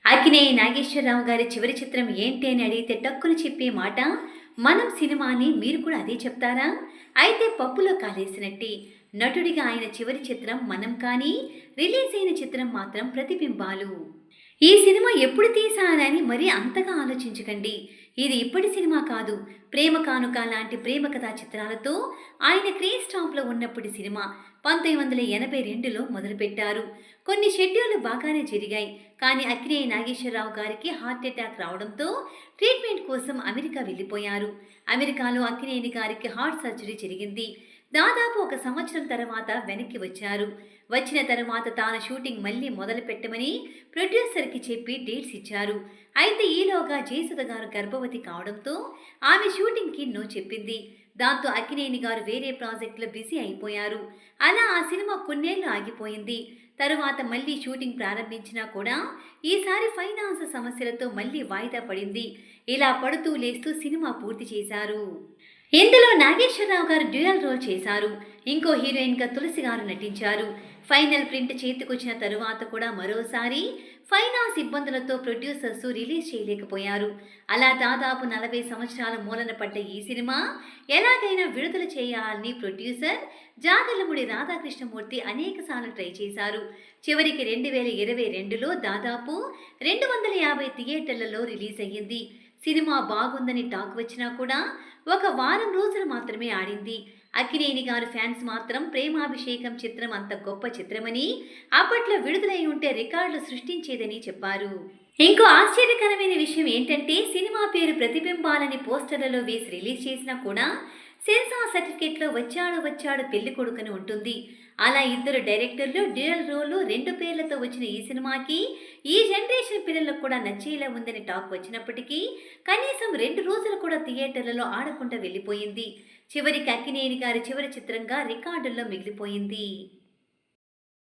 అక్కినేని నాగేశ్వరరావు గారి చివరి చిత్రం ఏంటి అని అడిగితే టక్కున చెప్పే మాట మనం సినిమాని మీరు కూడా అదే చెప్తారా? అయితే పప్పులో కాలేసినట్టే. నటుడిగా ఆయన చివరి చిత్రం మనం కానీ రిలీజ్ అయిన చిత్రం మాత్రం ప్రతిబింబాలు. ఈ సినిమా ఎప్పుడు తీశానని మరీ అంతగా ఆలోచించకండి. ఇది ఇప్పటి సినిమా కాదు. ప్రేమ కానుక లాంటి ప్రేమ కథా చిత్రాలతో ఆయన క్రేజ్ టాప్‌లో ఉన్నప్పటి సినిమా. 1982లో మొదలుపెట్టారు. కొన్ని షెడ్యూళ్లు బాగానే జరిగాయి. కానీ అక్కినేని నాగేశ్వరరావు గారికి హార్ట్ అటాక్ రావడంతో ట్రీట్మెంట్ కోసం అమెరికా వెళ్లిపోయారు. అమెరికాలో అక్కినేని గారికి హార్ట్ సర్జరీ జరిగింది. దాదాపు ఒక సంవత్సరం తర్వాత వెనక్కి వచ్చారు. వచ్చిన తర్వాత తాను షూటింగ్ మళ్ళీ మొదలు పెట్టమని ప్రొడ్యూసర్కి చెప్పి డేట్స్ ఇచ్చారు. అయితే ఈలోగా జయసుధ గారు గర్భవతి కావడంతో ఆమె షూటింగ్కి నో చెప్పింది. దాంతో అక్కినేని గారు వేరే ప్రాజెక్టులో బిజీ అయిపోయారు. అలా ఆ సినిమా కొన్నేళ్లు ఆగిపోయింది. తరువాత మళ్ళీ షూటింగ్ ప్రారంభించినా కూడా ఈసారి ఫైనాన్స్ సమస్యలతో మళ్ళీ వాయిదా పడింది. ఇలా పడుతూ లేస్తూ సినిమా పూర్తి చేశారు. ఇందులో నాగేశ్వరరావు గారు డ్యూయల్ రోల్ చేశారు. ఇంకో హీరోయిన్గా తులసి గారు నటించారు. ఫైనల్ ప్రింట్ చేతికొచ్చిన తరువాత కూడా మరోసారి ఫైనాన్స్ ఇబ్బందులతో ప్రొడ్యూసర్స్ రిలీజ్ చేయలేకపోయారు. అలా దాదాపు 40 సంవత్సరాల మూలన పడ్డ ఈ సినిమా ఎలాగైనా విడుదల చేయాలని ప్రొడ్యూసర్ జాగర్లమూడి రాధాకృష్ణమూర్తి అనేకసార్లు ట్రై చేశారు. చివరికి 2022లో దాదాపు 250 థియేటర్లలో రిలీజ్ అయ్యింది. సినిమా బాగుందని టాక్ వచ్చినా కూడా ఒక వారం రోజులు మాత్రమే ఆడింది. అక్కినేని గారు ఫ్యాన్స్ మాత్రం ప్రేమాభిషేకం చిత్రం అంత గొప్ప చిత్రమని, అప్పట్లో విడుదలై ఉంటే రికార్డులు సృష్టించేదని చెప్పారు. ఇంకో ఆశ్చర్యకరమైన విషయం ఏంటంటే సినిమా పేరు ప్రతిబింబాలని పోస్టర్లలో వేసి రిలీజ్ చేసినా కూడా సెన్సార్ సర్టిఫికేట్లో వచ్చాడు వచ్చాడు పెళ్లి కొడుకుని ఉంటుంది. అలా ఇద్దరు డైరెక్టర్లు డ్యూయల్ రోలు 2 పేర్లతో వచ్చిన ఈ సినిమాకి ఈ జనరేషన్ పిల్లలకు కూడా నచ్చేలా ఉందని టాక్ వచ్చినప్పటికీ కనీసం 2 రోజులు కూడా థియేటర్లలో ఆడకుండా వెళ్ళిపోయింది. చివరికి అక్కినేని గారి చివరి చిత్రంగా రికార్డుల్లో మిగిలిపోయింది.